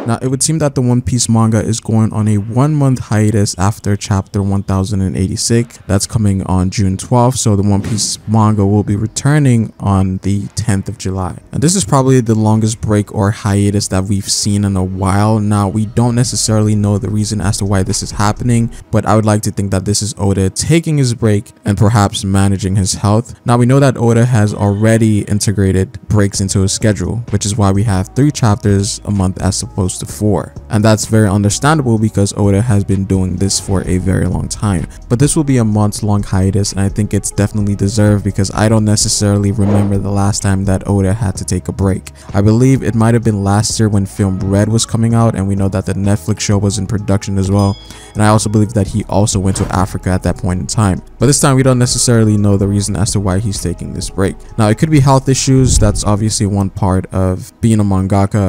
Now, it would seem that the One Piece manga is going on a 1-month hiatus after chapter 1086. That's coming on June 12th, so the One Piece manga will be returning on the 10th of July. And this is probably the longest break or hiatus that we've seen in a while. Now, we don't necessarily know the reason as to why this is happening, but I would like to think that this is Oda taking his break and perhaps managing his health. Now, we know that Oda has already integrated breaks into his schedule, which is why we have 3 chapters a month as opposed to 4. And that's very understandable because Oda has been doing this for a very long time. But this will be a month-long hiatus, and I think it's definitely deserved because I don't necessarily remember the last time that Oda had to take a break. I believe it might have been last year when Film Red was coming out, and we know that the Netflix show was in production as well. And I also believe that he also went to Africa at that point in time. But this time we don't necessarily know the reason as to why he's taking this break. Now, it could be health issues. That's obviously one part of being a mangaka.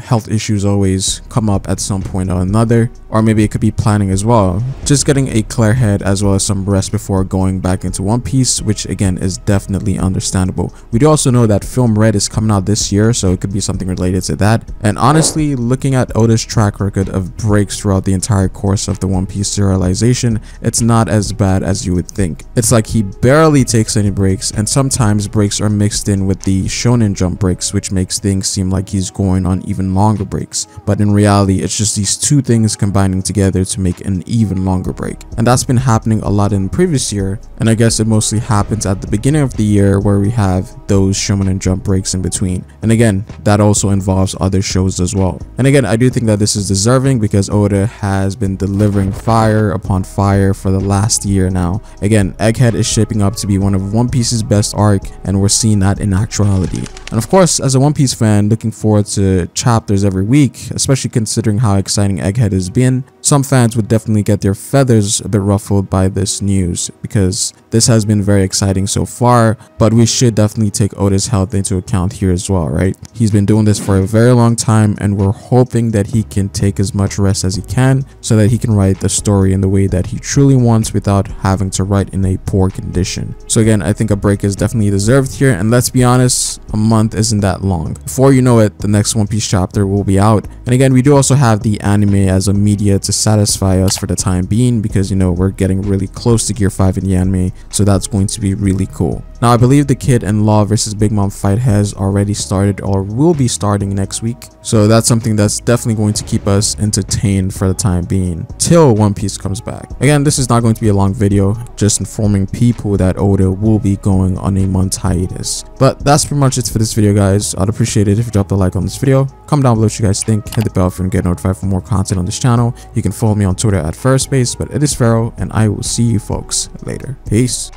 Health issues always come up at some point or another, or maybe it could be planning as well. Just getting a clear head as well as some rest before going back into One Piece, which again is definitely understandable. We do also know that Film Red is coming out this year, so it could be something related to that. And honestly, looking at Oda's track record of breaks throughout the entire course of the One Piece serialization, it's not as bad as you would think. It's like he barely takes any breaks, and sometimes breaks are mixed in with the Shonen Jump breaks, which makes things seem like he's going on even longer breaks. But in reality, it's just these two things combining together to make an even longer break. And that's been happening a lot in the previous year, and I guess it mostly happens at the beginning of the year where we have those Shonen Jump breaks in between. And again, that also involves other shows as well. And again, I do think that this is deserving because Oda has been delivering fire upon fire for the last year now. Again, Egghead is shaping up to be one of One Piece's best arc, and we're seeing that in actuality. And of course, as a One Piece fan, looking forward to chapters every week, especially considering how exciting Egghead has been, some fans would definitely get their feathers a bit ruffled by this news because this has been very exciting so far, but we should definitely take Oda's health into account here as well, right? He's been doing this for a very long time, and we're hoping that he can take as much rest as he can so that he can write the story in the way that he truly wants without having to write in a poor condition. So again, I think a break is definitely deserved here, and let's be honest, a month isn't that long. Before you know it, the next One Piece chapter will be out. And again, we do also have the anime as a media to satisfy us for the time being because, you know, we're getting really close to Gear 5 in the anime, so that's going to be really cool. Now, I believe the Kid and Law versus Big Mom fight has already started or will be starting next week, so that's something that's definitely going to keep us entertained for the time being till One Piece comes back. Again, this is not going to be a long video, just informing people that Oda will be going on a month hiatus. But that's pretty much it for this video, guys. I'd appreciate it if you dropped a like on this video. Comment down below what you guys think. Hit the bell if you want to get notified for more content on this channel. You can follow me on Twitter at Ferrospace, but it is Ferro, and I will see you folks later. Peace.